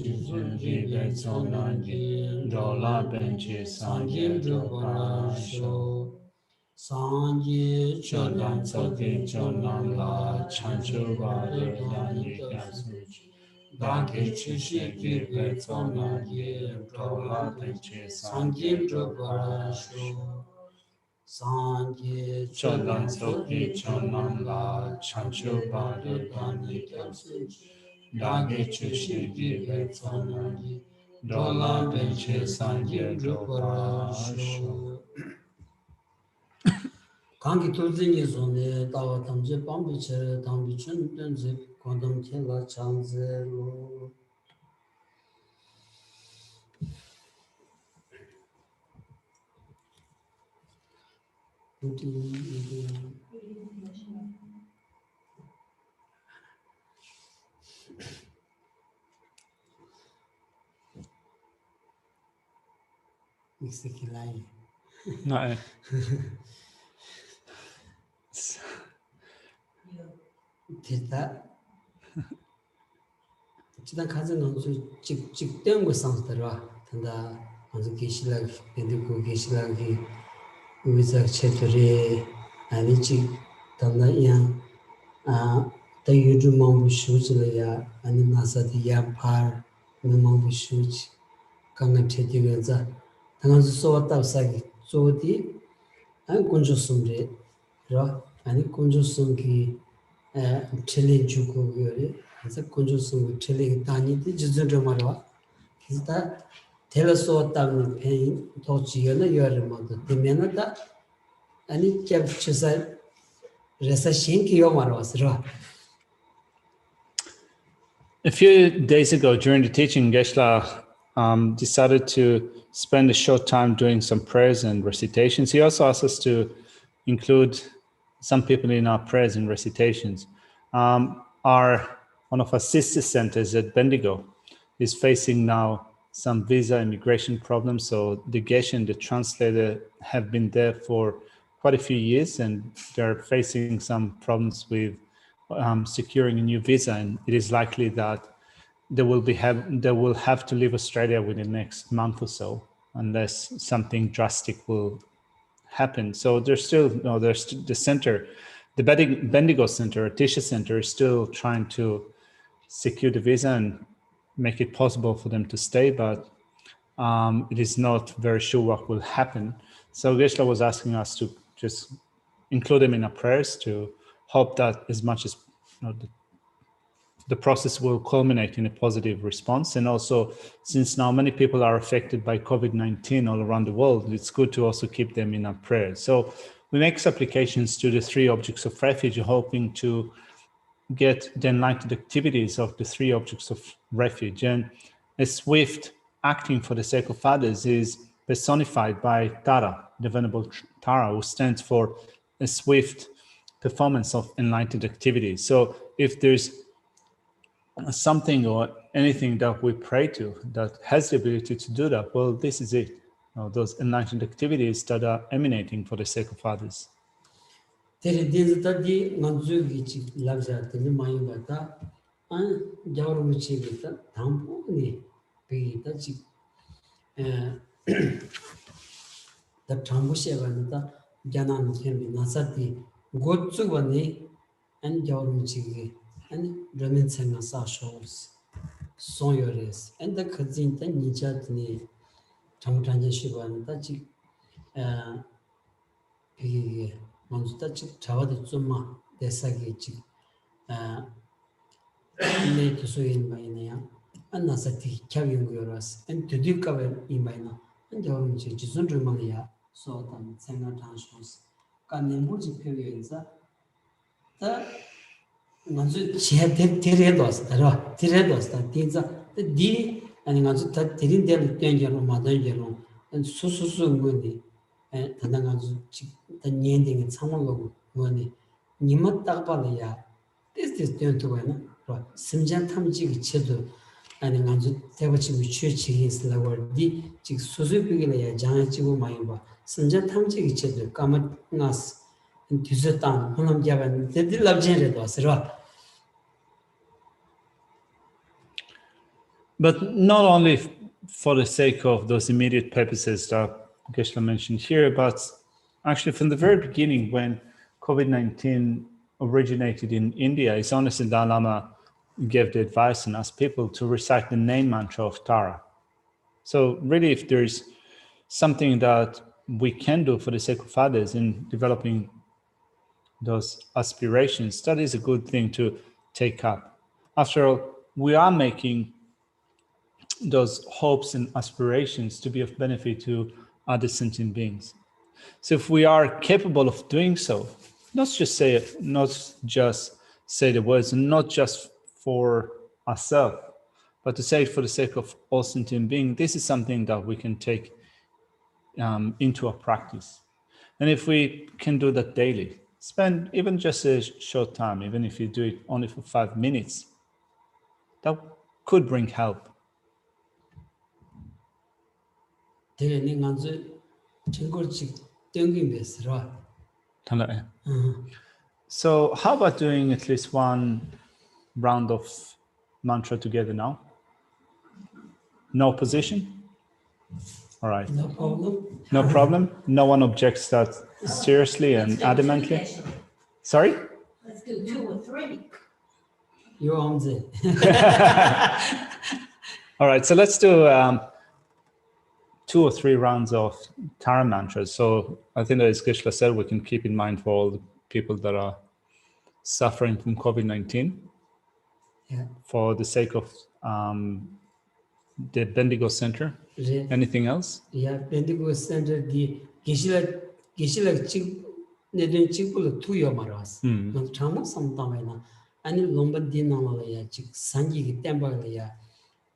Ribe Zonangi, Dola Benchi Sanje Doparasho, Sanje Cholan Soki Cholan La Chanchu Bade Dani Gasuchi, Dagi Chishiki Bezonangi, Dola Benchi Sanje Doparasho, Sanje Cholan Soki Cholan La Chanchu Bade Dani Gasuchi, Dagi Chishiki Bezonangi, Dola Benchi Sanje Doparasho. Kangi Tulzini Zone, Dawa Tamje Bambiche, Tambichun Dunzi, Quantum Killa Chanzelo. Mixikilai. No. Tita. Chita cousin on Chick Dengo Samstera, Tanda on the Geshe, Indigo Geshe, Visa Chetri, Anichi, Tanda Yang, the Yudu Mambu Shujlaya, and Nasa the Yampar, Mambu Shuj, Kanga Chetiganza, Tangan so outside, so the Kunjo Sumre, Ra, and Kunjo Sungi. Chilling Juku, as a conjunction chilling Tani, the Jizundamara. Is that tell us what time pain, Tochi, and your mother, the Menata, and it captures a Resashinki Yomaros. A few days ago during the teaching, Geshe decided to spend a short time doing some prayers and recitations. He also asked us to include some people in our prayers and recitations. One of our sister centers at Bendigo is facing now some visa immigration problems. So the Geshe and the translator have been there for quite a few years, and they're facing some problems with securing a new visa. And it is likely that they will have to leave Australia within the next month or so, unless something drastic will happen. So there's still there's the center, the Bendigo Center, Tisha Center, is still trying to secure the visa and make it possible for them to stay, but it is not very sure what will happen. So Geshe was asking us to just include them in our prayers to hope that as much as the process will culminate in a positive response. And also, since now many people are affected by COVID-19 all around the world, it's good to also keep them in our prayers. So we make supplications to the three objects of refuge, hoping to get the enlightened activities of the three objects of refuge. And a swift acting for the sake of others is personified by Tara, the Venerable Tara, who stands for a swift performance of enlightened activities. So if there's something or anything that we pray to that has the ability to do that, well, this is it. Those enlightened activities that are emanating for the sake of others. And Ramin Senga shows so yours and the cousin then Nijatni Tamtanja Shivan Tachi Monstachi Tawad Zuma Desagi Lake so in Baina and Nasati Kaving Yoras and to do cover in Baina and Jorunchi Jisundrumania so then Senga Tanshos can Nembuji periods the Nanzu Tiredos, Tiredos, that Tinza, the D, and Nanzu Tirindel Danger, Madangeron, and Susu Muni, and Tanangazu, the Nending and Samalo Muni, Nimat Tabalia. This is done to one, Simjan Tamjig Chedu, and Nanzu Tabachi Church is lower D, Susu Piglia, Janachigo Mayba, Simjan Tamjig Chedu, Kamat Nas. And Tsultrim, Honam Javan, they love Jared was right. But not only for the sake of those immediate purposes that Geshe mentioned here, but actually from the very beginning when COVID-19 originated in India, His Holiness the Dalai Lama gave the advice and asked people to recite the name mantra of Tara. So really, if there's something that we can do for the sake of others in developing those aspirations, that is a good thing to take up. After all, we are making those hopes and aspirations to be of benefit to other sentient beings. So if we are capable of doing so, not just say the words, and not just for ourselves, but to say it for the sake of all sentient beings, this is something that we can take into our practice. And if we can do that daily, spend even just a short time, even if you do it only for 5 minutes, that could bring help. So how about doing at least one round of mantra together now? No position? All right. No problem. No problem? No one objects that seriously and adamantly? Sorry? Let's do 2 or 3. You're on the. All right, so let's do 2 or 3 rounds of Tara mantras. So I think that as Geshe said, we can keep in mind for all the people that are suffering from COVID-19. Yeah. For the sake of the Bendigo Center. Anything else? Yeah, Bendigo Center, the Geshe chik neden chikul tu yo maras. No chama samtamena. Ani lomba dinamala ya chik sanji ki tembala ya.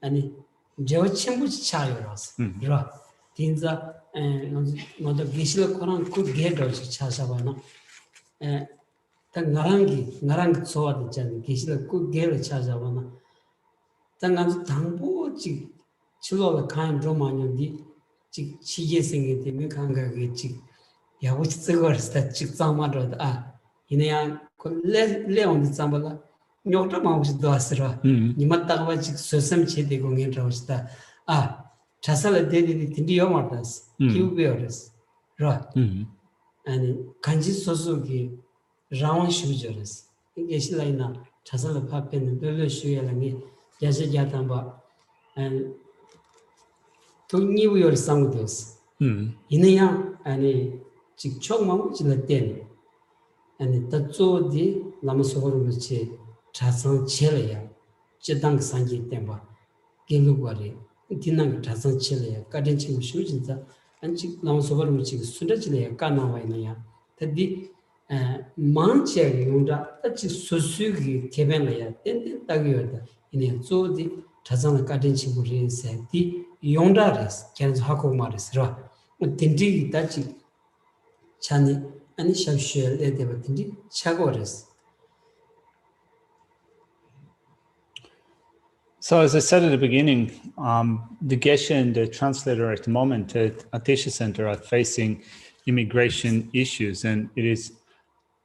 Ani jawa chembu chayoras. Ra. Tinza no the Geshe Koran could get out chasabana. Ta ngarang tsoa de chan Geshe could get chasabana. Tangan tangbo chik chilo kan romanyo di chik chije singe te me kanga ge chik ya wo tsegor sta chik zama ro da ine ya ko le on tsambala nyokta ma wo do asra ni matta ba chik sosam che de go ngen ro sta chasala de de tindi yo matas kiu be ores ro ani kanji soso ge rawan shu jores ge shilaina chasala pa pen de le shu ya la nge Geshe Jatamba and to new your sangdos. Inaya and chick chong mam chilaten and the Tatso di Lamasoruche Chasan Chelia, Chetang Sanji Temba, Giluari, Tinang Chasan Chelia, Kadinchim Shujinta, and Chick Lamasoruchi Sudachile, Kana Vainaya, that the Manche Yunda, that's Susugi Kevenaya, then Tagyoda. In so the Tazana Kadenchi would say the Yondares can Hako Maris Ra. Tinti Tachi Chani and Shabshel Edevatindi Chagores. So as I said at the beginning, the Geshe and the translator at the moment at Atisha Center are facing immigration issues, and it is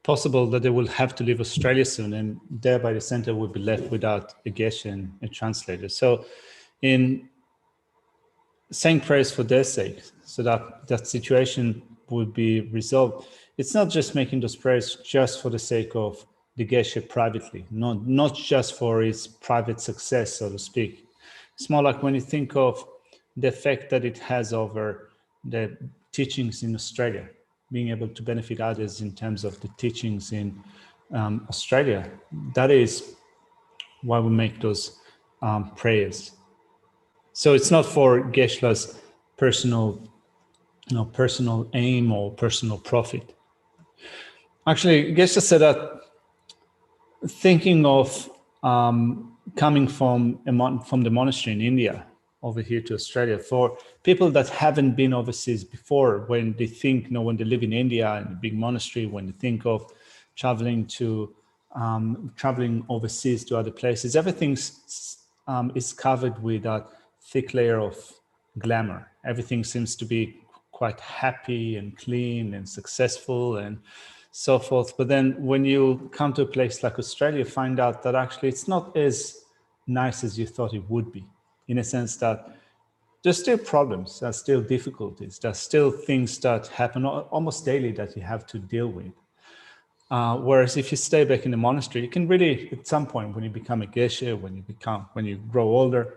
possible that they will have to leave Australia soon, and thereby the center will be left without a Geshe and a translator. So in saying prayers for their sake, so that that situation would be resolved, it's not just making those prayers just for the sake of the Geshe privately, not just for his private success, so to speak. It's more like when you think of the effect that it has over the teachings in Australia, being able to benefit others in terms of the teachings in Australia. That is why we make those prayers. So it's not for Geshe's personal aim or personal profit. Actually, Geshe said that thinking of coming from the monastery in India over here to Australia, for people that haven't been overseas before, when they think, when they live in India in a big monastery, when they think of traveling overseas to other places, everything is covered with a thick layer of glamour. Everything seems to be quite happy and clean and successful and so forth. But then when you come to a place like Australia, you find out that actually it's not as nice as you thought it would be. in a sense that there's still problems, there's still difficulties, there's still things that happen almost daily that you have to deal with. Whereas if you stay back in the monastery, you can really, at some point, when you become a Geshe, when you grow older,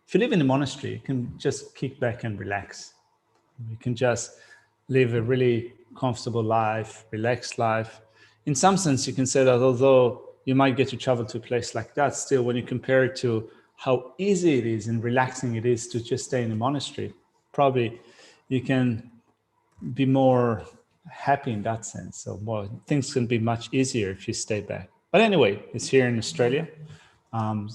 if you live in a monastery, you can just kick back and relax. You can just live a really comfortable life, relaxed life. In some sense, you can say that although you might get to travel to a place like that, still when you compare it to how easy it is and relaxing it is to just stay in a monastery, probably you can be more happy in that sense. So things can be much easier if you stay back. But anyway, it's here in Australia. And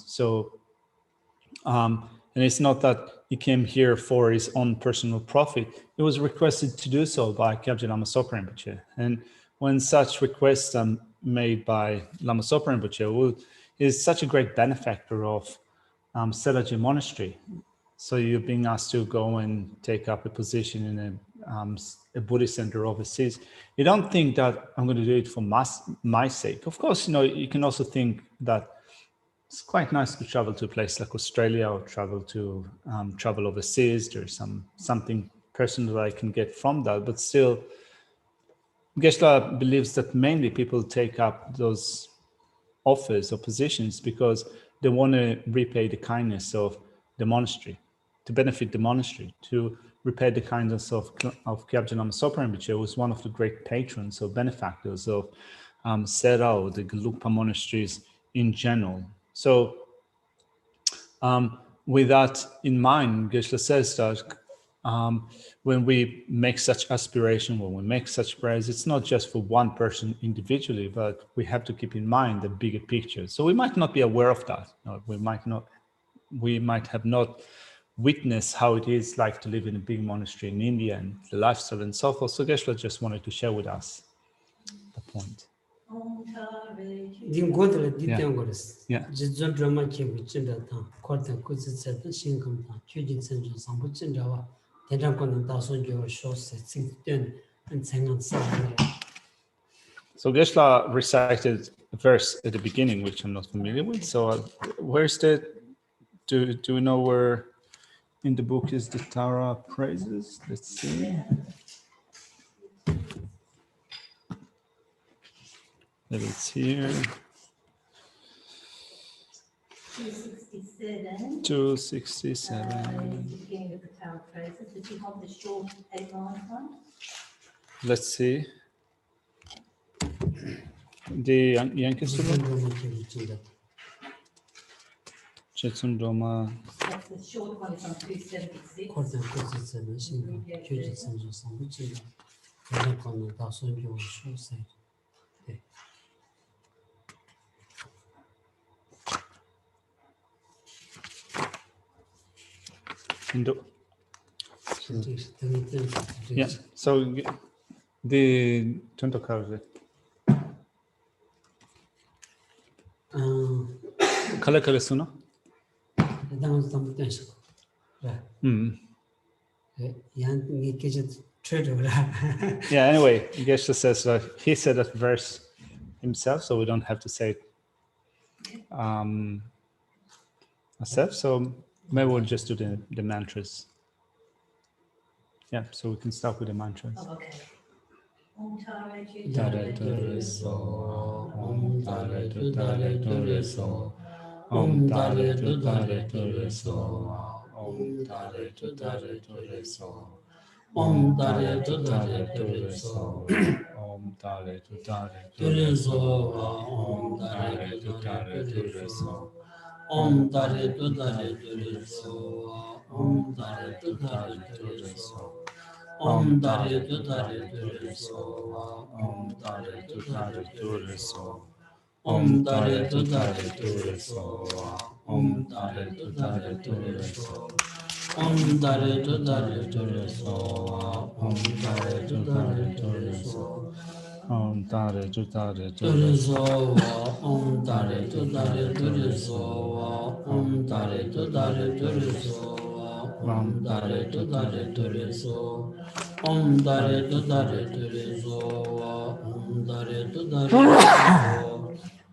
it's not that he came here for his own personal profit. He was requested to do so by Kyabje Lama Sopa Rinpoche. And when such requests are made by Lama Sopa Rinpoche, who is such a great benefactor of Selaje Monastery, so you're being asked to go and take up a position in a Buddhist center overseas, you don't think that I'm going to do it for my sake. Of course, you can also think that it's quite nice to travel to a place like Australia or travel overseas. There's something personal that I can get from that. But still, Geshe believes that mainly people take up those offers or positions because they want to repay the kindness of the monastery, to benefit the monastery, to repay the kindness of Kyabje Lama Sopa Rinpoche, who was one of the great patrons or benefactors of Serao, the Gelugpa monasteries in general. So with that in mind, Geshe says that when we make such aspiration, when we make such prayers, it's not just for one person individually, but we have to keep in mind the bigger picture. So we might not be aware of that. We might have not witnessed how it is like to live in a big monastery in India and the lifestyle and so forth. So Geshe just wanted to share with us the point. Yeah. So Geshe recited a verse at the beginning, which I'm not familiar with. So where's the, do we know where in the book is the Tara praises? Let's see. Maybe it's here. 267. 267. Beginning of the Tara praises. Did you have the short 8-line one? Let's see. The Yankasuba? Chetsundoma. That's the short one is on 276. Yeah, so the Tuntokarze. Kala Kala Suna? Yeah, anyway, Geshe says that he said that verse himself, so we don't have to say it ourselves. So maybe we'll just do the mantras. Yeah, so we can start with the mantras. Oh, okay. Om Tare Tare Tare So, Om Tare Tu Tare Tare So, Om Tare Tu Tare Tare So, Om Tare Tu Tare Tare So, Om Tare Tu Tare Tare So, Om Tare Tu Tare Tare So, Om Tare Tu Tare Tare So, Om Tare Tu Tare Tare So, Om Tare Tu Tare Tare So. Om Tare Tu Tare Tare So, Om Tare Tu Tare Tare So, Om Tare Tu Tare Tare So, Om Tare Tu Tare Tare So, Om Tare Tu Tare Tare So, Om Tare Tu Tare Tare So, Om Tare Tu Tare Tare So, Om Tare Tu Tare Tare So, Om Tare Tu Tare Tare So, Om Tare Tu Tare Tare So, Om Tare Tu Tare Tare So, Om Tare Tu Tare Tare So,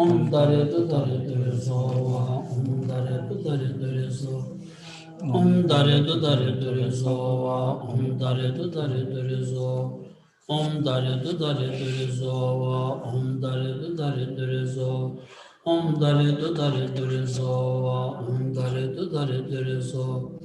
Om Dare Tu Dare Dure So Wa Om Dare Tu Dare Dure So Om Dare Tu Dare Dure So Wa Om Dare Tu Dare Dure So Om Dare Tu Dare Dure So Wa Om Dare Tu Dare Dure So Om Dare Tu Dare Dure So Wa Om Dare Tu Dare Dure So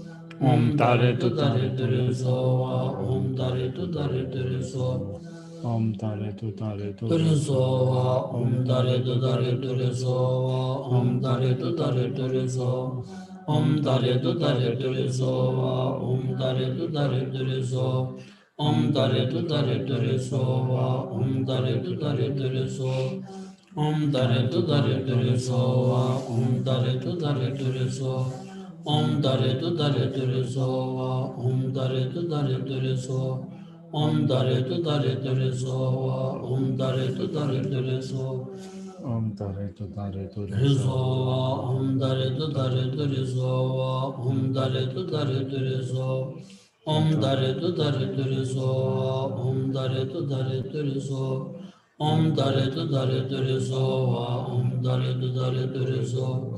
Om Dare Tu Dare Dure So Wa Om Dare Tu Dare Dure So Om Dare Tu Dare Dure So Wa Om Dare Tu Dare Dure So Wa Om Dare Tu Dare Dure So Om Dare Tu Dare Dure So Wa Om Dare Tu Dare Dure So Om Dare Tu Dare Dure So Wa Om Dare Tu Dare Dure So Om Dare Tu Dare Dure So Wa Om Dare Tu Dare Dure So Om Dare Tu Dare Dure So Wa Om Dare Tu Dare Dure So Om Dare Tu Dare Dure So Wa Om Dare Tu Dare Dure So Om Dare Tu Dare Dure Dure So So Wa Om Dare Tu Dare Dure So Wa Om Dare Tu Dare Dure So Om Dare Tu Dare Dure So Wa Om Dare Tu Dare Dure So Om Dare Tu Dare Dure So Wa Om Dare Tu Dare Dure So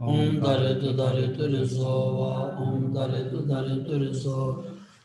Om Dare Tu Dare Dure So Wa Om Dare Tu Dare Dure So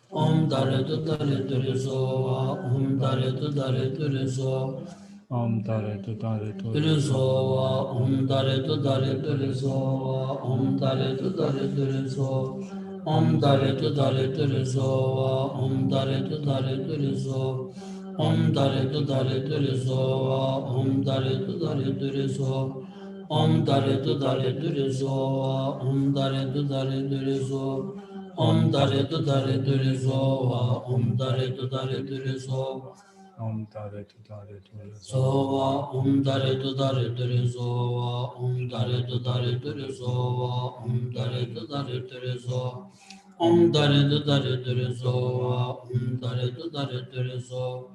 Om Dare Tu Dare Dure So Wa Om Dare Tu Dare Dure So Om Dare Tu Dare Dure So Wa Om Dare Tu Dare Dure So Wa Om Dare Tu Dare Dure So Om Dare Tu Dare Dure So Wa Om Dare Tu Dare Dure So Om Dare Tu Dare Dure So Wa Om Dare Tu Dare Dure So Om Dare Tu Dare Dure So Wa Om Dare Tu Dare Dure So Om Dare Tu Dare Dure So Wa Om Dare Tu Dare Dure So Om Dare Tu Dare Dure So Wa Om Dare Tu Dare Dure So Wa Om Dare Tu Dare Dure So Wa Om Dare Tu Dare Dure So Om Dare Tu Dare Dure So Wa Om Dare Tu Dare Dure So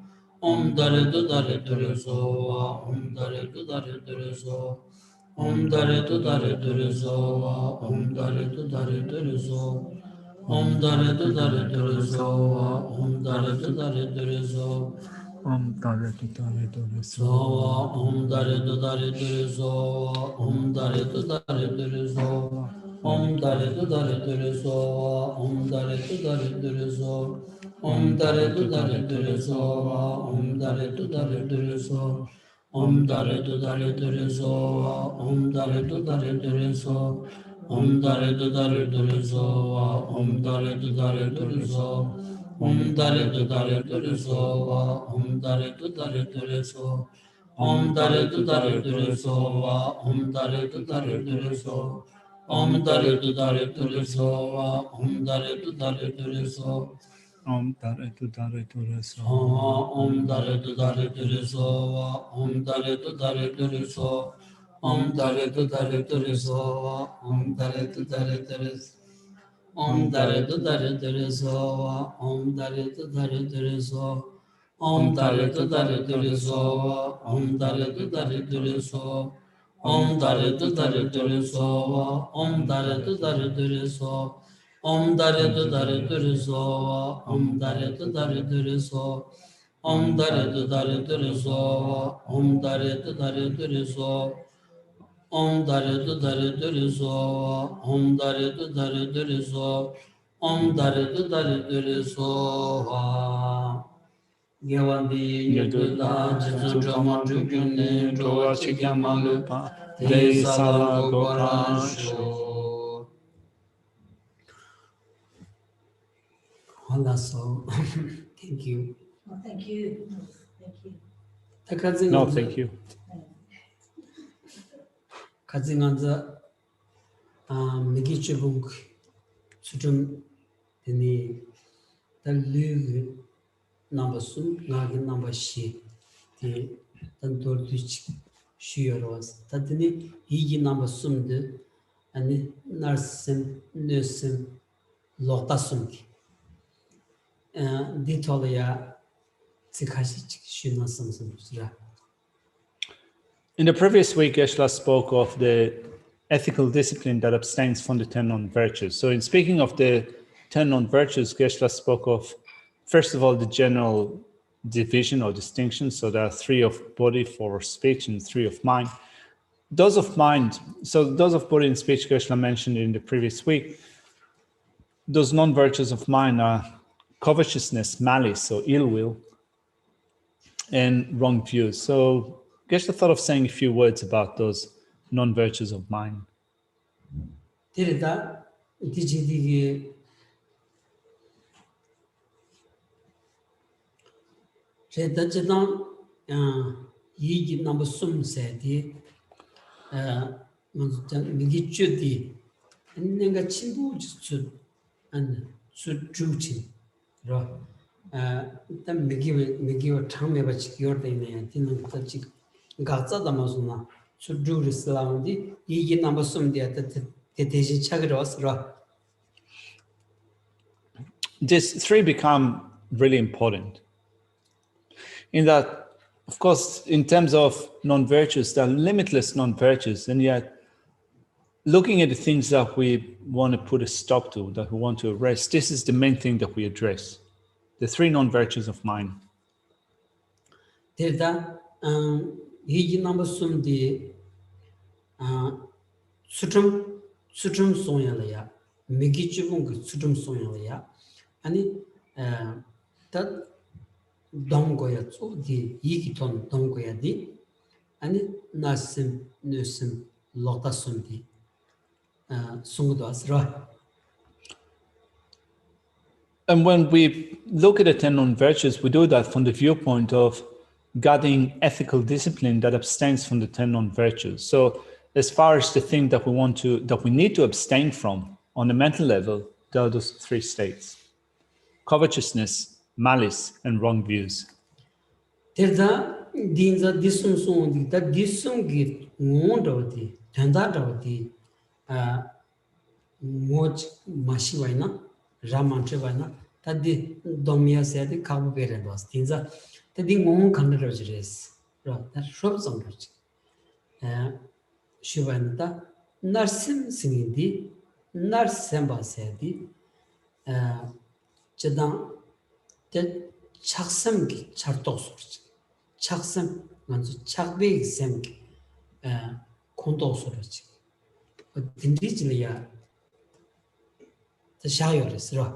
Om Dare Tu Dare Dure So Wa Om Dare Tu Dare Dure So Om Dare Tu Dare Dure So Wa Om Dare Tu Dare Dure So Om Dare Tu Dare Dure So Wa Om Dare Tu Dare Dure So Om Dare Tu Dare Dure So Wa Om Dare Tu Dare Dure So Wa Om Dare Tu Dare Dure So Om Dare Tu Dare Dure So Wa Om Dare Tu Dare Dure So Om Dare Tu Dare Dure So Wa Om Dare Tu Dare Dure So Om Dare Tu Dare Dure So Wa Om Dare Tu Dare Dure So Om Dare Tu Dare Dure So Wa Om Dare Tu Dare Dure So Om Dare Tu Dare Dure So Wa Om Dare Tu Dare Dure So Om Dare Tu Dare Dure So Wa Om Dare Tu Dare Dure So Om Dare Tu Dare Dure So Wa Om Dare Tu Dare Dure So Om Dare Tu Dare Dure So Om Dare Tu Dare Dure So Wa Om Dare Tu Dare Dure So Om Dare Tu Dare Dure So Wa Om Dare Tu Dare Dure So Om Dare Tu Dare Dure So Wa Om Dare Tu Dare Dure So Om Dare Tu Dare Dure So Wa Om Dare Tu Dare Dure So Om Dare Tu Dare Dure So Wa Om Dare Tu Dare Dure So Om Dare Tu Dare Dure So Wa Om Dare Tu Dare Dure So Om Dare Tu Dare Dure So Wa Om Dare Tu Dare Dure So Om Dare Tu Dare Dure So Wa Om Dare Tu Dare Dure So Om Dare Tu Dare Dure So Wa Gyavandi Nyukula Tsultrim Jugyune Drowa Chikyamalupa Te Sala Gokoransho. So thank you. Oh, thank you. Thank you. No, thank you. Kazinganza Migichibunk Sutrum Dini the live number soon, Nagin number she the Tantortich Shioros. Tatini Higi number sumde and Narsim Nusim Lotasumki. Ditolia Tsikashi Shunasum. In the previous week, Geshe spoke of the ethical discipline that abstains from the 10 non-virtues. So in speaking of the 10 non-virtues, Geshe spoke of, first of all, the general division or distinction. So there are 3 of body, 4 of speech, and 3 of mind. those of mind, so those of body and speech, Geshe mentioned in the previous week, those non-virtues of mind are covetousness, malice, or ill will, and wrong views. So Geshe thought of saying a few words about those non-virtues of mind. 데르다 디지디게 제다제단 이기 넘버 숨세디 먼저 미기주디 내가 친구 주 안, 주주친 로 일단 미기와 참여가 지겨울때네 뒤는 같이 가짜다 마소나 주주르슬라운디 이기 넘버 숨디야 대대시 차기로 왔어. These three become really important in that, of course, in terms of non-virtues, there are limitless non-virtues, and yet looking at the things that we want to put a stop to, that we want to arrest, this is the main thing that we address, the three non-virtues of mind. 데다 이기 넘버 숨디 Tsultrim 송야라야 미기주분 그 Tsultrim 송야라야 아니 다 동거야 쪼디 이기톤 동거야디 아니 나심 느심 로타숨디 송도 asra. And when we look at the 10 non-virtues, we do that from the viewpoint of guarding ethical discipline that abstains from the 10 non-virtues. So as far as the thing that we need to abstain from on a mental level, there are those three states: covetousness, malice, and wrong views. 데다 딘자 디숨송디 다 디숨기 몬도디 단다도디 모치 마시와이나 라만트와이나 다디 도미아세디 카부베레도스 딘자 다디 몬 칸더저레스 라 숍송르지 Shivanta Narsim Singindi Narsemba Sedi Jadan the Chaksamgi Chartosur Chaksam Manzu Chakbig Semgi Kondosurich. But Dindijilia the Shayoris Ra.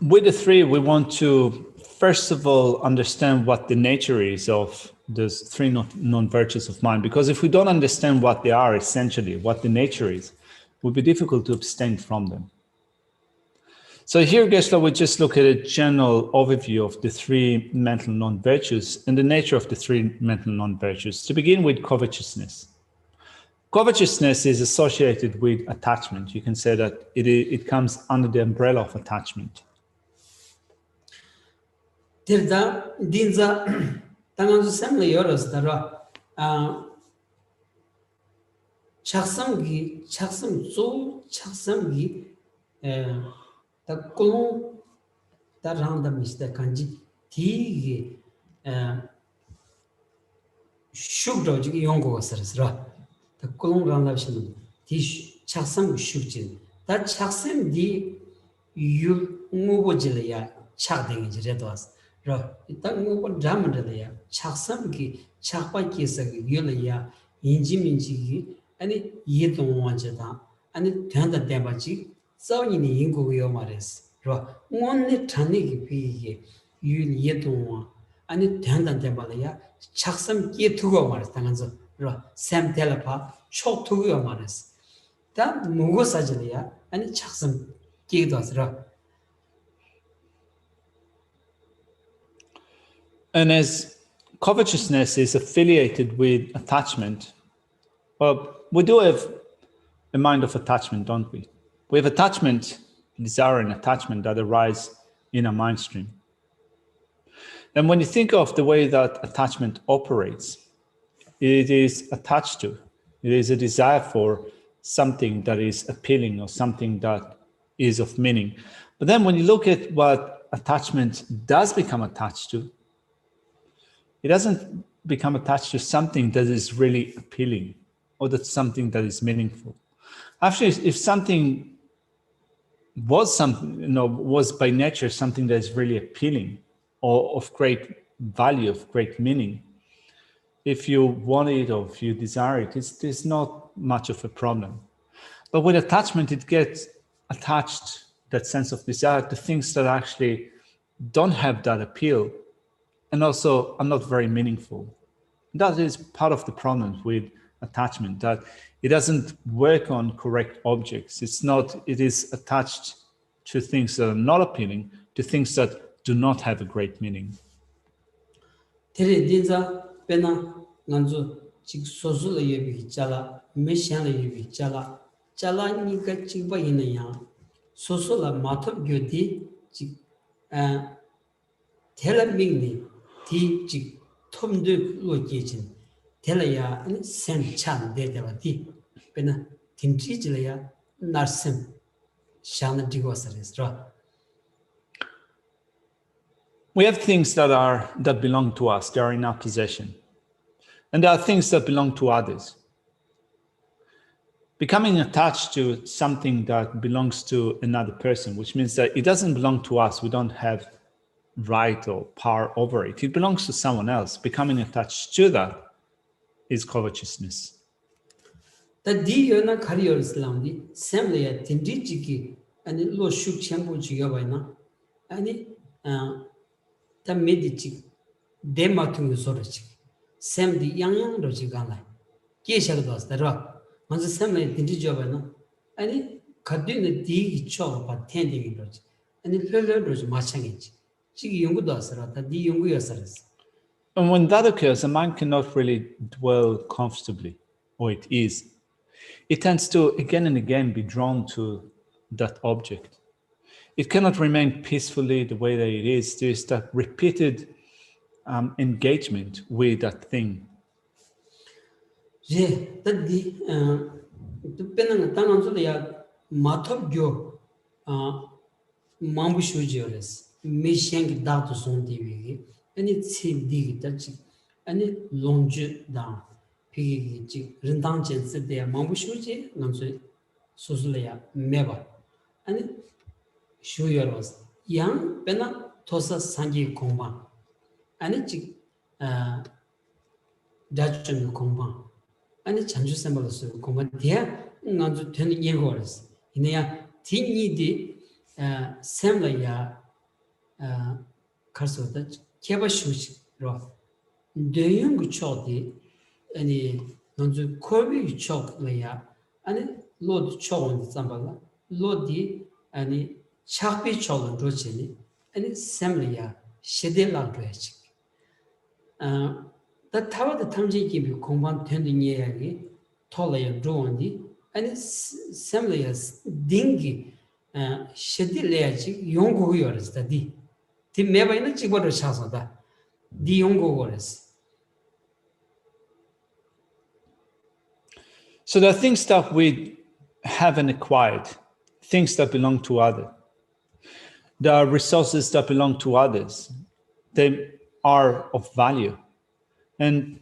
With the three, we want to first of all understand what the nature is of those three non-virtues of mind, because if we don't understand what they are essentially, what the nature is, it would be difficult to abstain from them. So here, Geshe, we just look at a general overview of the three mental non-virtues and the nature of the three mental non-virtues. To begin with, covetousness. Covetousness is associated with attachment. You can say that it comes under the umbrella of attachment. Tirda dinza tanganzu semle yoros dara chaksamgi ta kolon ta randa mista kanji ti shugdo ji yongo sarasra ta kolon randa shin ti chaksam shugji ta chaksam di yu ngobojile ya chakdeng ji redwas 라 일단 뭐 잠들이야 착삼기 착바기서 열이야 인지민지기 아니 이동원제다 아니 된다 대바지 싸우니 인고요 말했어 라 원내 잔이기 비게 이동원 아니 된다 대바야 착삼기 두고 말했어 당연서 라 샘텔파 촉두고 말했어 다 누구 사진이야 아니 착삼 기도 하스라. And as covetousness is affiliated with attachment, well, we do have a mind of attachment, don't we? We have attachment, desire and attachment that arise in our mind stream. And when you think of the way that attachment operates, it is attached to, it is a desire for something that is appealing or something that is of meaning. But then when you look at what attachment does become attached to, it doesn't become attached to something that is really appealing or that's something that is meaningful. Actually, if something was by nature something that is really appealing or of great value, of great meaning. If you want it or if you desire it, there's not much of a problem. But with attachment, it gets attached, that sense of desire, to things that actually don't have that appeal and also are not very meaningful. That is part of the problem with attachment, that it doesn't work on correct objects. It is attached to things that are not appealing, to things that do not have a great meaning. Tere dinza pena nganzo chik sosu la yebi chala meshan la yebi chala ni ka chik ba yin ya sosu la mathop gyo di chik tela ming ni ti chik thom de lo ge chin tela ya sen chan de de ba di pena timchi jila ya narsem shan digwa sares ra. We have things that belong to us, they are in our possession. And there are things that belong to others. Becoming attached to something that belongs to another person, which means that it doesn't belong to us, we don't have right or power over it. It belongs to someone else. Becoming attached to that is covetousness. The Diana Carrier Islam, the Samley at Tindijiki, and the Lo Shuk Chambu Chigawana, and the Medici, Dematu Zorich, Sam the Yang Rojigana, Geshe was the rock, on the Samley Tindijavana, and it Kaduna Dig Chol but tending in Roj, and the Filler Roj Machangich, Chigi Yungudasara, the Yunguyasaris. And when that occurs, a mind cannot really dwell comfortably, or it is. It tends to again and again be drawn to that object. It cannot remain peacefully the way that it is. There is that repeated engagement with that thing. Yeah, that the Penang Tananzulia Matobjo Mambushujoles, Mishang Datu Son TV, and it's dig that and it longe down. Pigi Rindanchen said they are Mambushuji, Nansu Susulea Meva, and it Shuyaros, young Pena Tosa Sanji Komba, and it Dutch Komba. And the changes symbols of Comatia, Nanzu 20 years. In a tiny di Semlaya Carso that Kebashush Roth. The young chodi, any Nanzu Corby chalk layer, and Lord Chaw on the Zambala, Lord D, and Chappy Chaw and Rochini, and Semlaya Shedela Dredge. The tower the Tamji give you command 20 years, Tollay Drondi, and it's similar as dingy, Shedilage, Yongo yours, the D. Tim never in a chihuahua chasada, the Yongo was. So there are things that we haven't acquired, things that belong to others. There are resources that belong to others. They are of value. And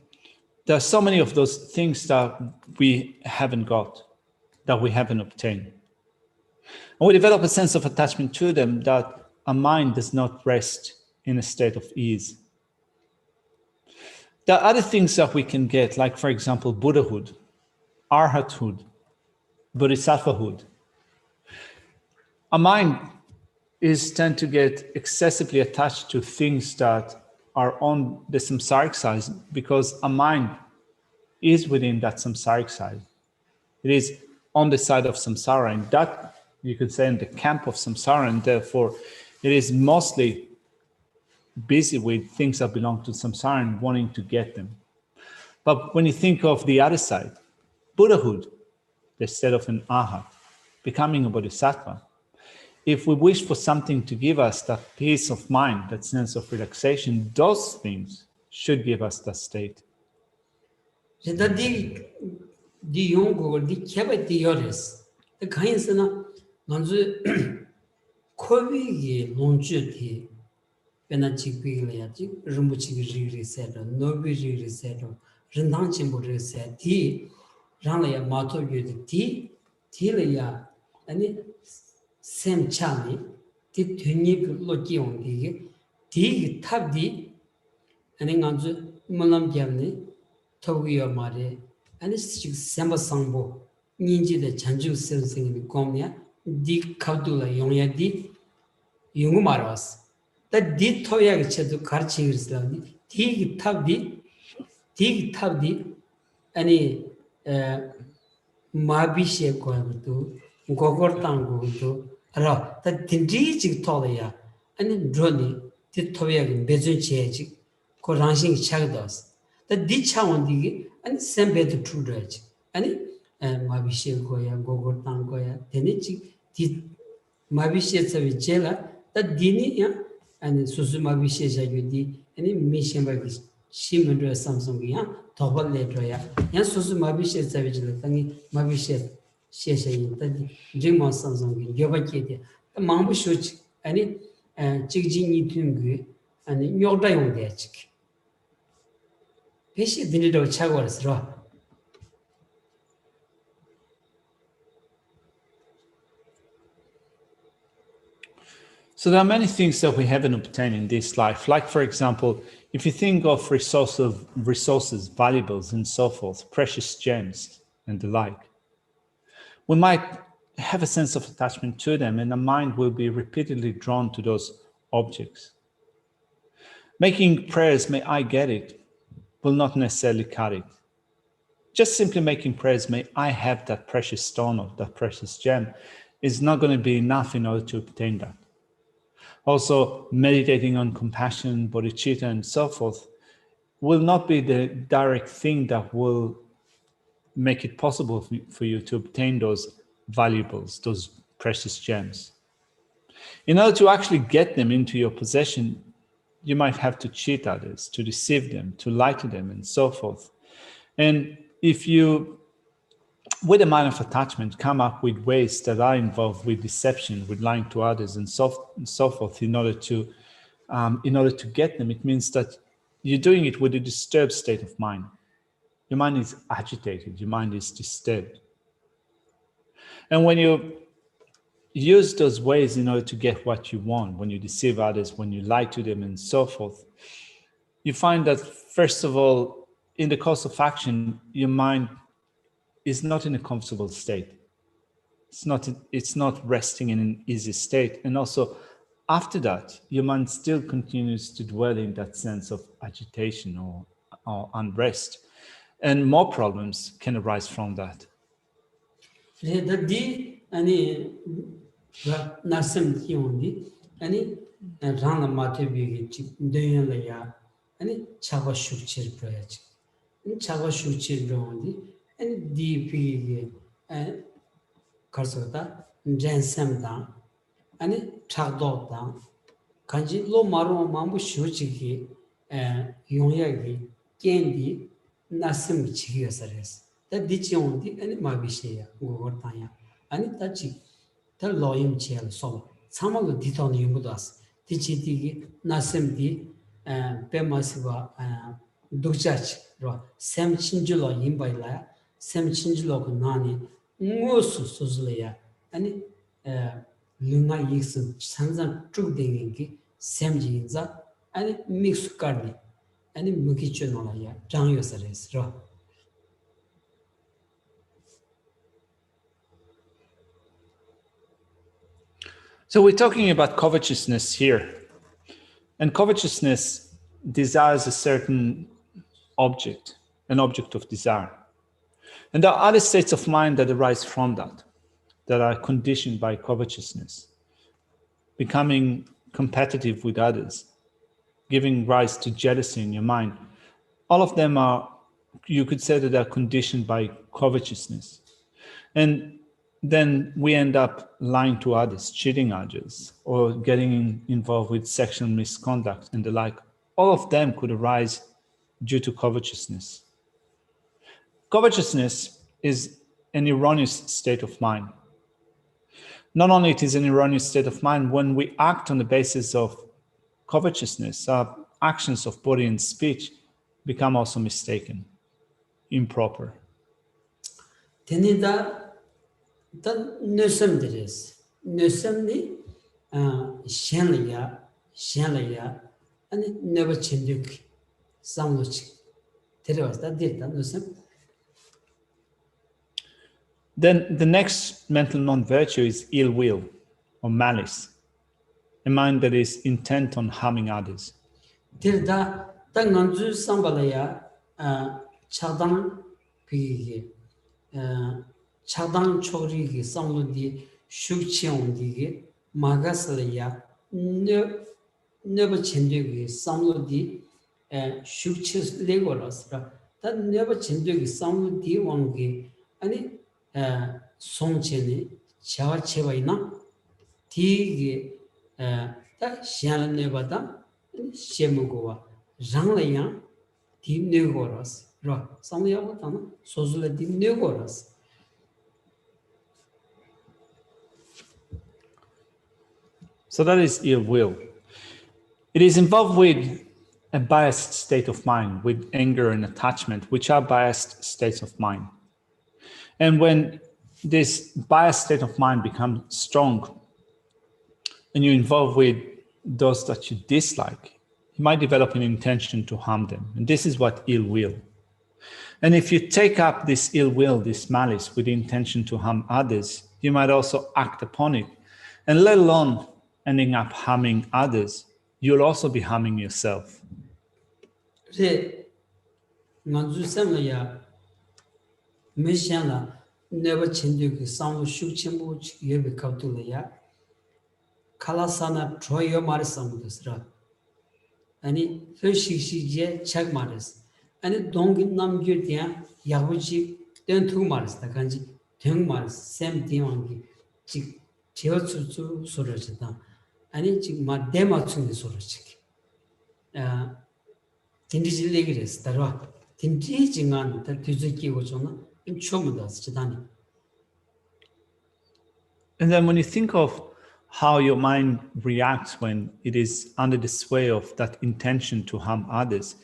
there are so many of those things that we haven't got, that we haven't obtained. And we develop a sense of attachment to them that our mind does not rest in a state of ease. There are other things that we can get, like, for example, Buddhahood, Arhathood, Bodhisattvahood. Our mind tend to get excessively attached to things that are on the samsaric side because our mind is within that samsaric side. It is on the side of samsara, and that you could say in the camp of samsara, and therefore it is mostly busy with things that belong to samsara and wanting to get them. But when you think of the other side, Buddhahood, the state of an arhat, becoming a bodhisattva, if we wish for something to give us that peace of mind, that sense of relaxation, those things should give us that state. The Yongo, the Cabot, the Yoris, the Kainsana, Nanzu Kovi, Lonjuti, Benachipiliati, Rumuchi resettle, Nobi resettle, Rendanchimbo reset, tea, Ranlaya Mato, the tea, Tilia, and it. Sam Chani, the Tunik Logion, the Tig Tabdi, 아니 간주 물람 겸니 토기요 말에 아니 semba 상보 닌지의 잔주 선생님이 공냐 디 카두라 용야디 용우 말았어. 디 토야게 쳐도 가르치 그랬으니 디 탑디 아니 마비시에 거야도 고고르탄고도 알아. 다 딘디지 토야 아니 드로니 디 토야게 베준치에지 고랑싱 차거든. 디 차원디 아니 셈베도 트루드지 아니 마비시에 거야 고고르탄 거야 되니지 디 마비시에서 제라 다 디니야 아니 수수 마비시에 자기디 아니 미셴바기 시문도 삼성이야 더벌레도야 야 수수 마비시에 자비질 땅이 마비시에 시에시에 다 지모 삼성이 여바케데 망부 쇼치 아니 직진이 튼그 아니 묘다용데치 배시 드니도 차고르스러 So there are many things that we haven't obtained in this life. Like, for example, if you think of resources, valuables, and so forth, precious gems and the like, we might have a sense of attachment to them, and the mind will be repeatedly drawn to those objects. Making prayers, may I get it, will not necessarily cut it. Just simply making prayers, may I have that precious stone or that precious gem, is not going to be enough in order to obtain that. Also, meditating on compassion, bodhicitta, and so forth will not be the direct thing that will make it possible for you to obtain those valuables, those precious gems. In order to actually get them into your possession, you might have to cheat others, to deceive them, to lie to them, and so forth. And if you, with a mind of attachment, come up with ways that are involved with deception, with lying to others, and so forth, in order to get them, it means that you're doing it with a disturbed state of mind. Your mind is agitated. Your mind is disturbed. And when you use those ways in order to get what you want, when you deceive others, when you lie to them, and so forth, you find that, first of all, in the course of action, your mind is not in a comfortable state. It's not resting in an easy state. And also, after that, your mind still continues to dwell in that sense of agitation or unrest. And more problems can arise from that. 아니 나섬 키운디 아니 라나 마테비기 집대연이야 아니 차가 슈치를 줘야지 차가 슈치를 줘온디 아니 디피게 가서다 젠샘다 아니 차도다 간지 로마로 마무 슈치기 용약이 깬디 나섬 지기여서레스 다 디치온디 아니 마비시야 고거타야 아니 따지 더 로임 체ල් 소 사마고 디토니 용도스 디치디기 나셈디 페마스바 두자치 로 샘친줄로 임바일라 샘친줄로 나니 무스 소즈레야 아니 lunga yix sanzan trugdengi semjinza 아니 믹스 카르니 아니 무기초노라야 장요서레스 로 So we're talking about covetousness here. And covetousness desires a certain object, an object of desire. And there are other states of mind that arise from that are conditioned by covetousness. Becoming competitive with others, giving rise to jealousy in your mind. All of them are, you could say that they're conditioned by covetousness. And then we end up lying to others, cheating others, or getting involved with sexual misconduct and the like. All of them could arise due to covetousness. Covetousness is an erroneous state of mind. Not only it is an erroneous state of mind, when we act on the basis of covetousness, our actions of body and speech become also mistaken, improper. 단 느섬들이스 느섬니 셴라야 아니 never chenduk samlochi terwas da dirta nusem. Then the next mental non-virtue is ill will or malice, a mind that is intent on harming others. Dirda da nganzu sambalaya chadang pi chadang chori gi samlo di shukchion di magaslaya never chendegi samlo di shukchis legolas da never chendegi samlo di wangi ani songcheni chawa chewaina ti da shian nebada shemugowa ranglaya di negoras ra samlo tana sozula di negoras. So that is ill will. It is involved with a biased state of mind, with anger and attachment, which are biased states of mind. And when this biased state of mind becomes strong and you're involved with those that you dislike, you might develop an intention to harm them. And this is what ill will. And if you take up this ill will, this malice, with the intention to harm others, you might also act upon it. And let alone ending up harming others, you'll also be harming yourself. Re nganzu samlaya mishana never chendu ki samu shukchimbu yebe kautulaya kalasana troyo maris samudasra ani fishi je chak maris ani dongin nam gyurtiya yahuji den tu maris ta kanji teng maris sem tiwangi chik teotsu sorojita ani chik ma dema chungi sorojik tindizi legres darwa tindizi jingan ta tuzuki gochona chomudas chidani. And then when you think of how your mind reacts when it is under the sway of that intention to harm others,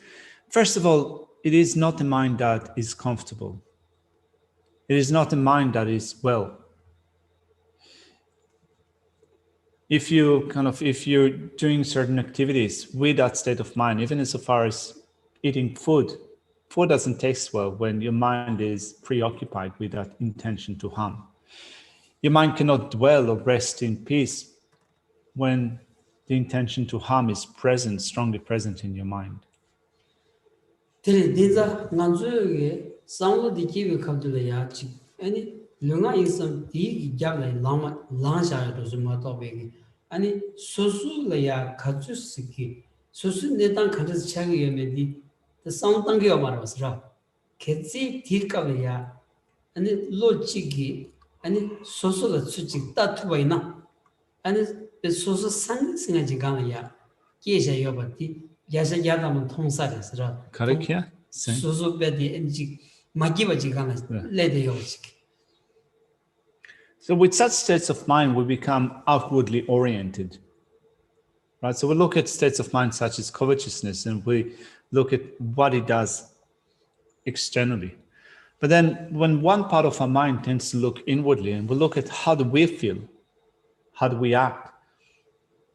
first of all, it is not a mind that is comfortable. It is not a mind that is well. If you're doing certain activities with that state of mind, even insofar as eating food doesn't taste well when your mind is preoccupied with that intention to harm. Your mind cannot dwell or rest in peace when the intention to harm is present, strongly present in your mind. Tere dinza nganzu samlo dikiwe kabdula ya chik ani lunga insam digi gyabla langsha rozuma tobegi ani sosu la ya katsu siki sosu netan kantas chagi yome di the sound tangi yomaras ra ketsi tirkabla ya ani lo chigi ani sosu la tsuchik tatubaina ani sosu sang singa jigana ya kiesha yobati yasha yadaman thongsares ra Karakia? sosu bedi enji magiba jigana lede yochik. So with such states of mind, we become outwardly oriented, right? So we look at states of mind such as covetousness and we look at what it does externally. But then when one part of our mind tends to look inwardly and we look at how do we feel, how do we act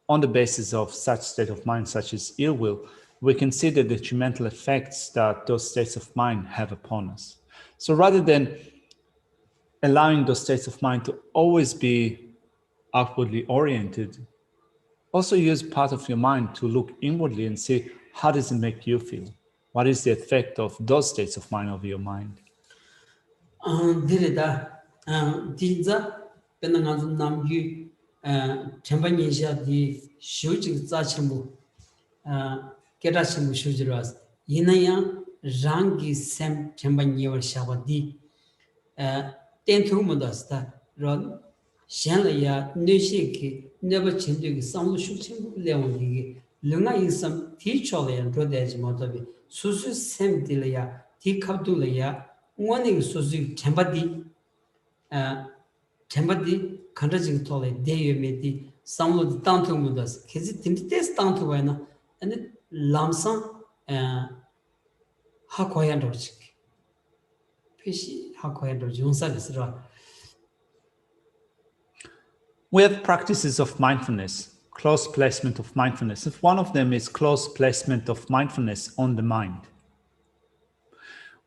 on the basis of such state of mind, such as ill will, we can see the detrimental effects that those states of mind have upon us. So rather than allowing those states of mind to always be outwardly oriented, also use part of your mind to look inwardly and see how does it make you feel? What is the effect of those states of mind over your mind? Dirida dinza penangan namgu chambanyesha di shuji zachimbu kerachimbu shujiras yinaya rangi sem chambanyewar shabadi tentu mudasta ron shanlaya neshiki never chendu samlu shuchimbu leongi lunga insam ti cholayan rodej motabi susu sem dilaya ti kabdulaya warning susu chambadi kandrajing tole deyo medi samlo di tantu mudas kezi tindites tantu vaina and lamsan hakoyan rojik peshi hakoyan roj unsa desra. We have practices of mindfulness close placement of mindfulness. If one of them is close placement of mindfulness on the mind.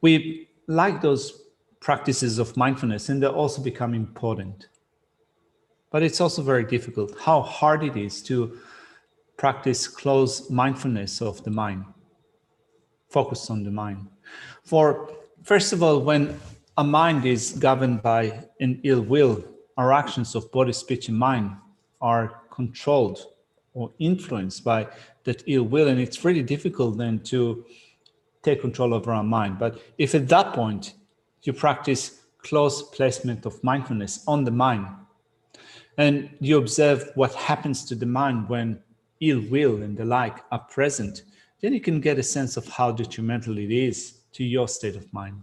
We like those practices of mindfulness, and they also become important. But it's also very difficult, how hard it is to practice close mindfulness of the mind, focus on the mind. For, first of all, when a mind is governed by an ill will, our actions of body, speech, and mind are controlled or influenced by that ill will, and it's really difficult then to take control over our mind. But if at that point you practice close placement of mindfulness on the mind, and you observe what happens to the mind when ill will and the like are present, then you can get a sense of how detrimental it is to your state of mind.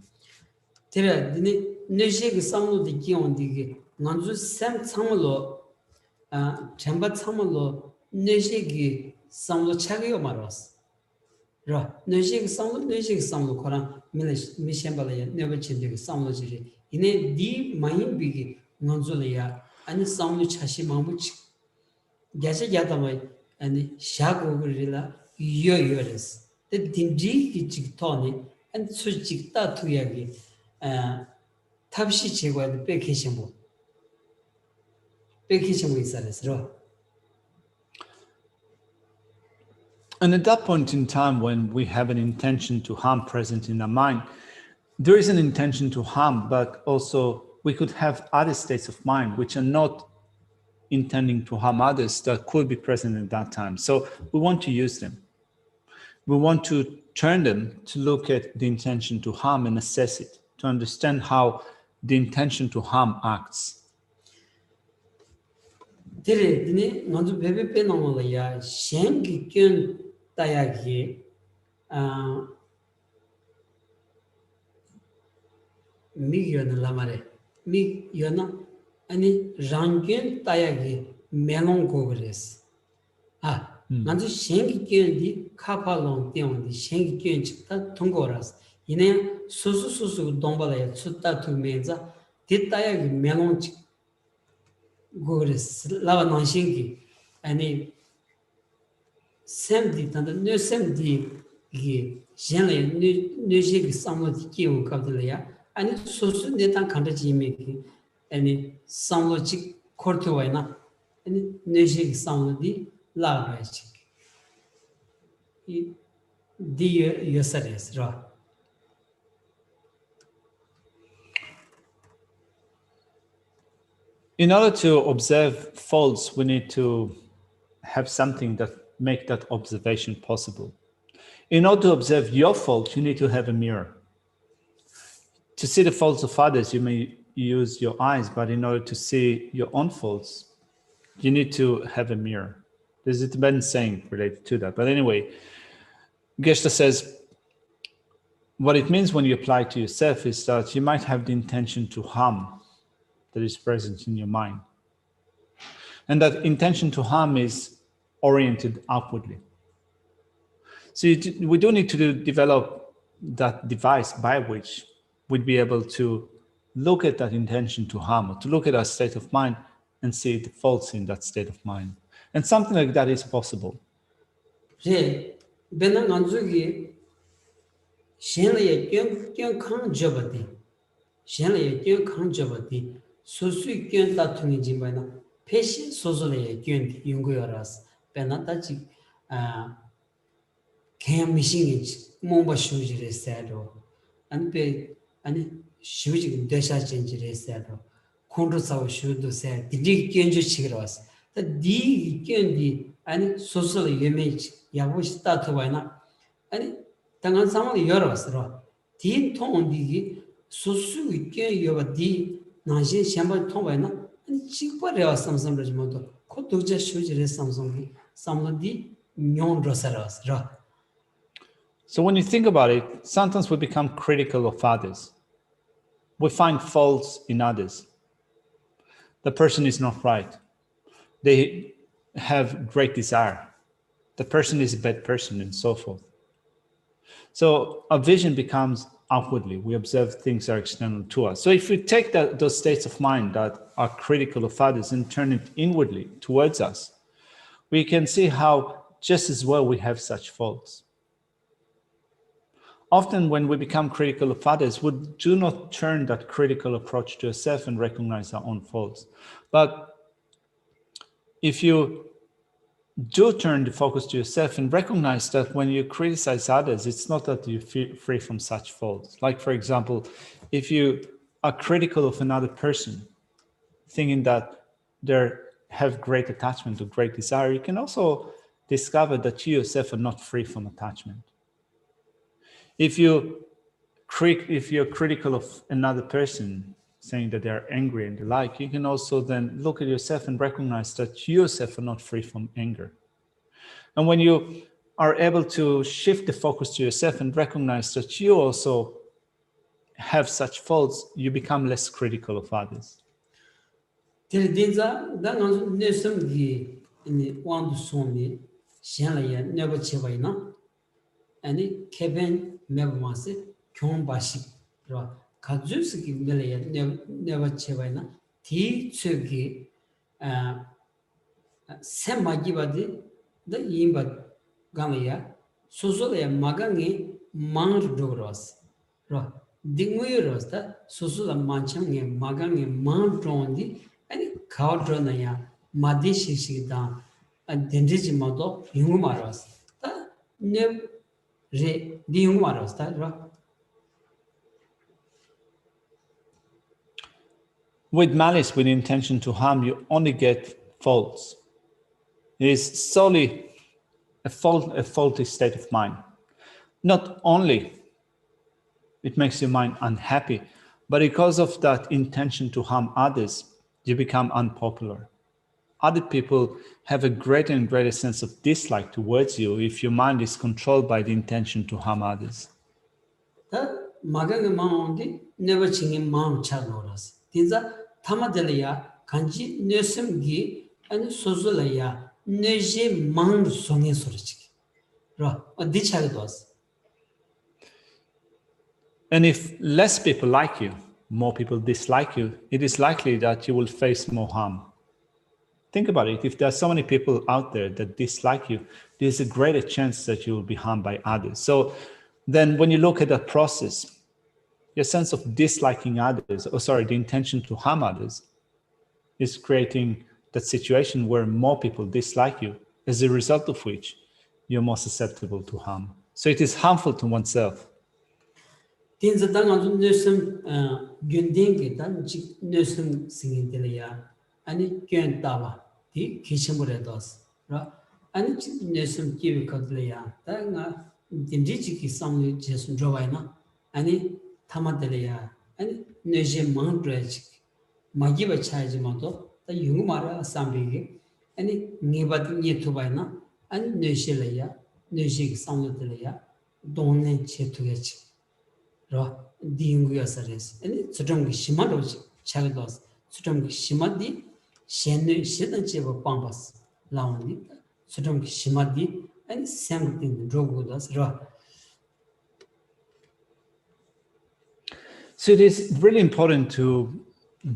Tera dine nöshegi samlo di gion digi nganzu sem tsamlo chamba tsamlo nöshegi samlo chagyo maros. Ra nöshegi samlo koran mi shembala ya nöba chindegi samlo jiri ine di mayin bigi nganzu le ya ani samlo chashi mamu chik Geshe yadamay ani shago gurila yo res. The dimji ki chik toni and su chik ta tuyagi tabshi chegwa de bekishimbo isares ro. And at that point in time, when we have an intention to harm present in our mind, there is an intention to harm, but also we could have other states of mind which are not intending to harm others that could be present at that time. So we want to use them. We want to turn them to look at the intention to harm and assess it, to understand how the intention to harm acts. Tere dine nganzu pepe namala ya shengi kyun tayagi mi yona lamare mi yona ani rangyun tayagi melon gogres. Nganzu shengi kyun di kapalong tiong di shengi kyun chikta tungoras. Ine susu dombala ya tsutta tu menza di tayagi melon chik gogres lava nanshingi ani sem di tanda no sem di gi jenle no jigi samlo di kiu kabdala ya ani susu netan kanda jimi ki ani samlo chik korto waina ani no jigi samlo di lava chik di yosares ra. In order to observe faults, we need to have something that make that observation possible. In order to observe your fault, you need to have a mirror. To see the faults of others, you may use your eyes, but in order to see your own faults, you need to have a mirror. There's a Tibetan saying related to that. But anyway, Geshe says, what it means when you apply it to yourself is that you might have the intention to harm that is present in your mind. And that intention to harm is oriented outwardly. So we do need to develop that device by which we'd be able to look at that intention to harm, or to look at our state of mind and see the faults in that state of mind. And something like that is possible. Sosu kyun ta tungi jimba na peshi soso le kyun yungu yoras pena ta chi kaya mishingi momba shuji re sado an pe ani shuji desha chenji re sado kondro sawo shudu se di kyun ju chigiras ta di kyun di ani soso le yemej yabu shita to na ani tangan samal yoras ro di tong di sosu kyun yoba di 나시 샴바 통바이나 직벌이야 삼삼을 좀도 코도자 쇼지레 삼삼이 삼로디 뇽로사라스라. So when you think about it, sometimes we become critical of others. We find faults in others. The person is not right. They have great desire. The person is a bad person, and so forth. So our vision becomes outwardly. We observe things that are external to us. So if we take those states of mind that are critical of others and turn it inwardly towards us, we can see how just as well we have such faults. Often when we become critical of others, we do not turn that critical approach to ourselves and recognize our own faults. But if you do turn the focus to yourself and recognize that when you criticize others, it's not that you feel free from such faults. Like, for example, if you are critical of another person, thinking that they have great attachment or great desire, you can also discover that you yourself are not free from attachment. If you're critical of another person, saying that they're angry and the like, you can also then look at yourself and recognize that you yourself are not free from anger. And when you are able to shift the focus to yourself and recognize that you also have such faults, you become less critical of others. Dinza, that Nesumgi in the one to Somi, Shanlaya, never Chevaina, and it Kevin Mevmasi, Kyombashi, Kazuski Melia, never Chevaina, T. Tsugi, Semagibadi, the Yimba Gamaya, Susula Magangi, Mang Doros, Dinguiros, that Susula Manchangi, Magangi, Mang Drondi, and Kaudronaya, Madishishida, and Dendijimodo, Yumaros, that never re Diumaros, that With malice, with intention to harm, you only get faults. It is solely a faulty state of mind. Not only it makes your mind unhappy, but because of that intention to harm others, you become unpopular. Other people have a greater and greater sense of dislike towards you if your mind is controlled by the intention to harm others. that Magang Mound never chinging Mount Chagoras. Tinza Tamadelia, Kanji, Nusum Gi, and Suzulaya, Neje Mount Songi Surchik. Or Dichados. And if less people like you, more people dislike you, it is likely that you will face more harm. Think about it. If there are so many people out there that dislike you, there's a greater chance that you will be harmed by others. So then when you look at that process, your sense of disliking others, the intention to harm others, is creating that situation where more people dislike you, as a result of which you're more susceptible to harm. So it is harmful to oneself. Tinza Dangan Nusum Gunding, Danjik Nusum singing Delia, and it Gun Dava, the Kishamuredos, and Nusum Kivikadelia, Danga Dindijiki Samu Jason Jovaina, and it Tamadelia, and Neje Mandraj, Magiba Chajimoto, the Yungmara Sambigi, and it Nibat Nietubaina, and Neshelea, Nejik Samudelia, Donne Chetuyach. Dinguyasares, and it's Tsultrim Shimados, Chagados, Tsultrim Shimadi, Shen Shidancheva Pampas, Laundi, Tsultrim Shimadi, and something Drogudas. So it is really important to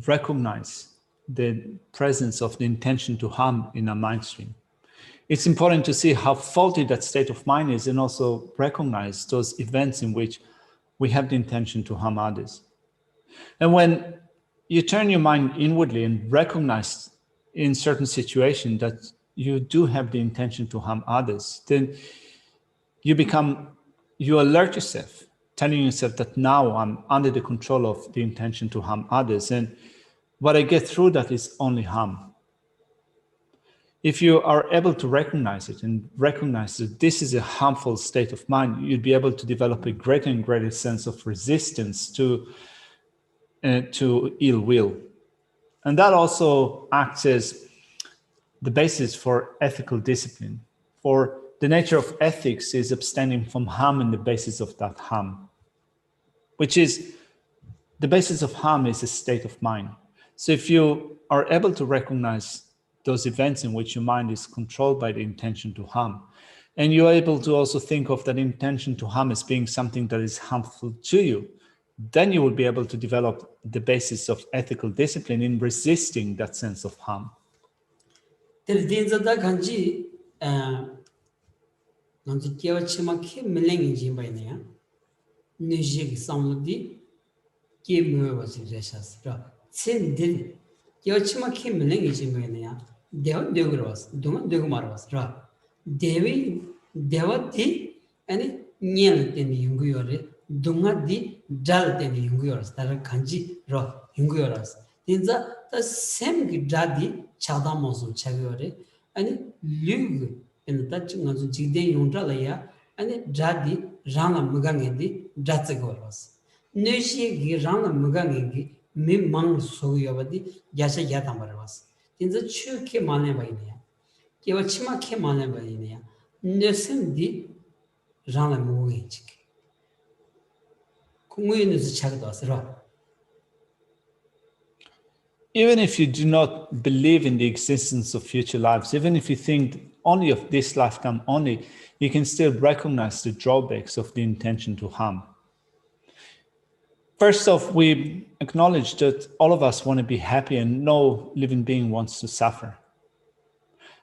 recognize the presence of the intention to harm in our mind stream. It's important to see how faulty that state of mind is and also recognize those events in which we have the intention to harm others. And when you turn your mind inwardly and recognize in certain situations that you do have the intention to harm others, then you alert yourself, telling yourself that now I'm under the control of the intention to harm others. And what I get through that is only harm. If you are able to recognize it and recognize that this is a harmful state of mind, you'd be able to develop a greater and greater sense of resistance to ill will. And that also acts as the basis for ethical discipline. For the nature of ethics is abstaining from harm and the basis of that harm, which is the basis of harm is a state of mind. So if you are able to recognize those events in which your mind is controlled by the intention to harm, and you're able to also think of that intention to harm as being something that is harmful to you, then you will be able to develop the basis of ethical discipline in resisting that sense of harm. There is a kanji, non si chiama chimaki milling in Jimbania. Nujig sound give me was gracious. Sin did Yochimaki milling in Jimbania. Deogros, Dumaros, Ra. Devi, Devati, and Niel in Yunguyore, Dunga di Dal in Yunguyors, that are kanji, Ra, Yunguyors. The same Dadi, Chadamosu Chagore, and Lug in the touching of Jide Yundralaya, and Dadi, Rana Mugangi, Datsagoros. Nushi gi Rana Mugangi, Mimang Suyavadi, Geshe Yatamaras. In the Chu Kimane Bainia. Kiwachima Kimane Bainia. Nusim di Rana Muganchik. Kumuin is Chagdos, Ra. Even if you do not believe in the existence of future lives, even if you think only of this lifetime only, you can still recognize the drawbacks of the intention to harm. First off, we acknowledge that all of us want to be happy and no living being wants to suffer.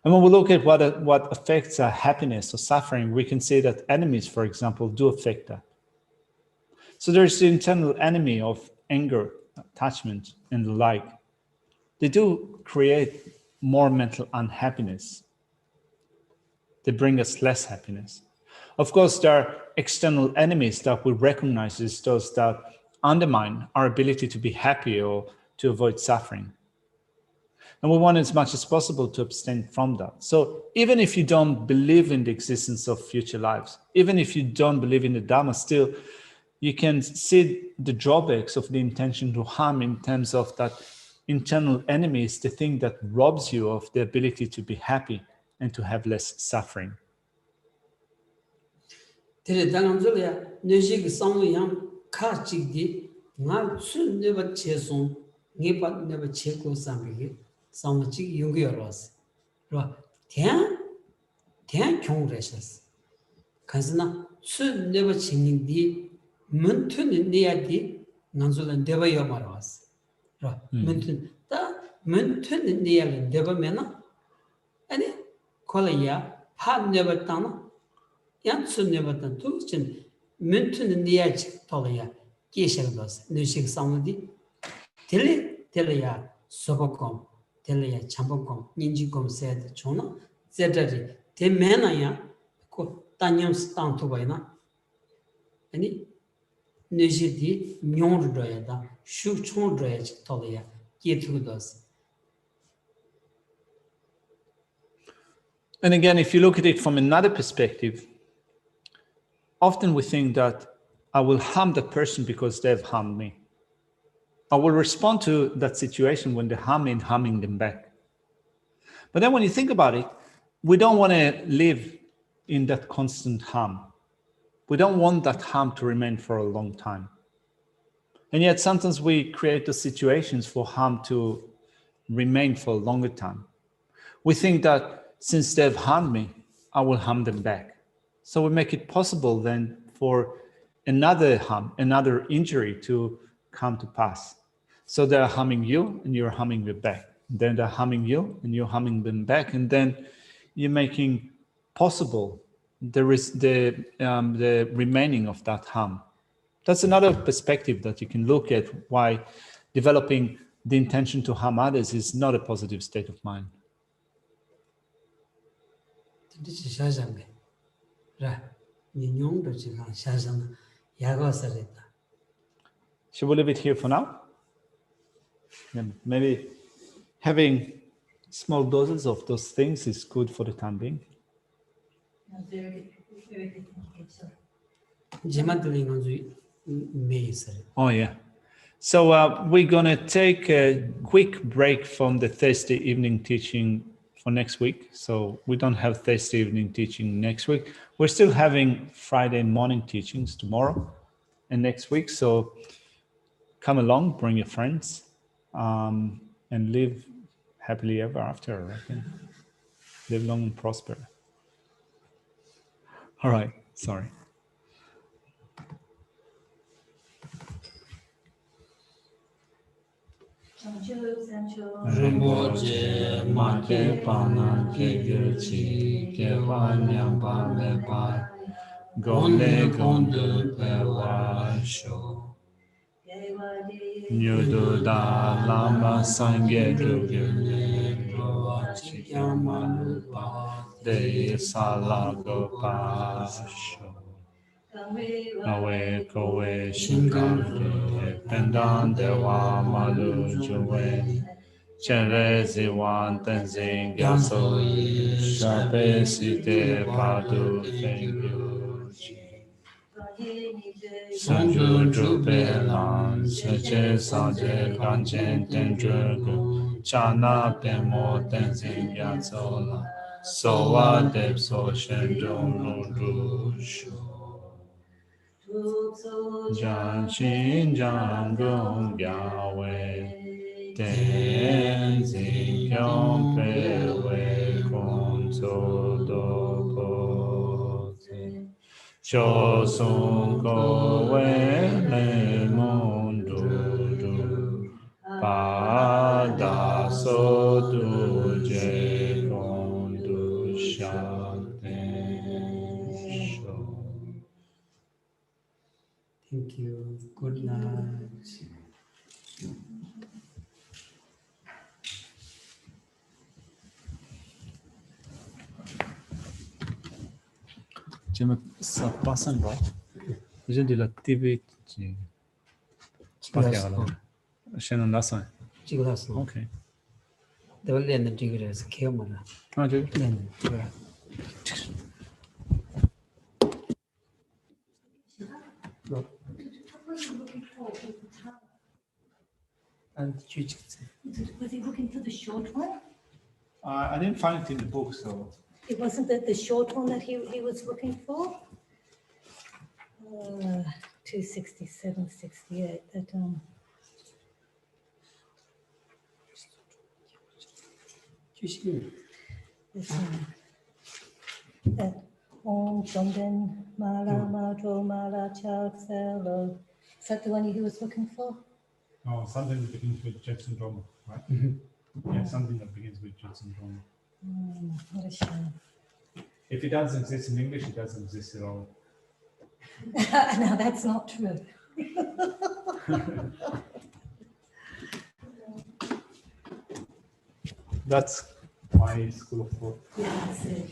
And when we look at what affects our happiness or suffering, we can say that enemies, for example, do affect that. So there's the internal enemy of anger, attachment, and the like. They do create more mental unhappiness. They bring us less happiness. Of course, there are external enemies that we recognize as those that undermine our ability to be happy or to avoid suffering. And we want as much as possible to abstain from that. So even if you don't believe in the existence of future lives, even if you don't believe in the Dharma, still you can see the drawbacks of the intention to harm in terms of that internal enemy is the thing that robs you of the ability to be happy and to have less suffering. Muntun near Devamena, and Kolaya, had never done. Yansu never done two chin. Muntun near Tolia, Geshe Nushik Samadi, Telia, Sobocom, Telia, Champocom, Ninjicom said Chona, Zedari, Temenaya, Tanyam Stan to Vaina, and Nujidi, Myon Droyada, Shukchon Droyage Tolia, Getudos. And again, if you look at it from another perspective, often we think that I will harm that person because they've harmed me. I will respond to that situation when they harm me and harming them back. But then when you think about it, we don't want to live in that constant harm. We don't want that harm to remain for a long time. And yet sometimes we create the situations for harm to remain for a longer time. We think that since they've harmed me, I will harm them back. So we make it possible then for another harm, another injury to come to pass. So they're harming you and you're harming them back. Then they're harming you and you're harming them back. And then you're making possible the remaining of that harm. That's another perspective that you can look at why developing the intention to harm others is not a positive state of mind. This is Shazam. Right. Ninyong to Shazam. Yago Sarita. Should we leave it here for now? And maybe having small doses of those things is good for the time being. Very good. Oh, yeah. So we're going to take a quick break from the Thursday evening teaching for next week. So we don't have Thursday evening teaching next week. We're still having Friday morning teachings tomorrow and next week. So come along, bring your friends, and live happily ever after, I reckon. Live long and prosper. All right, sorry. Rinpoche Mate Pana Kegyuchi Kevanyam Pamepa Gole Gondu Pewa Sho Nyudu Da Lama Sangye Drugye Roa Chikyamanupa De Salagopa Sho Awe Kowe Shinkante Pendan Dewa Malu Juwe Chere Ziwan Tenzin Gyaso Shape Site Padu Fengyu Sanju Drupe Lan Seche Sanje Kanchen Tendrugu Chana Pemo Tenzin Gyaso La Sowa Depso Shendong Lundu Shu Jan Shin Jan Gong Gyawe Tenzin Kyom Pewe Kon So Do Po Te Chosun Kowe Le Mundu Du Pada So Du Je Kon Du Shak Ten Sho. Thank you. Good night. Tu me ça passe en bas. J'ai de la TV. Pas clair alors. Chaîne en lassant. 찍어놨어. Ok. 내가 렌는 찍으래서 개엄마나. Ah, tu 렌는 찍어라. 난 뒤집지. Was he looking for the short one? I didn't find it in the book, so. It wasn't the short one that he was looking for? 267, 68, that, 주신 this one. That Om Shomden Mala Madro Mala Chak Selo. Is that the one he was looking for? Oh, something that begins with jet syndrome, right? Yeah, something that begins with jet syndrome. What a shame. If it doesn't exist in English, it doesn't exist at all. No, that's not true. That's my school of thought. Yeah, that's it.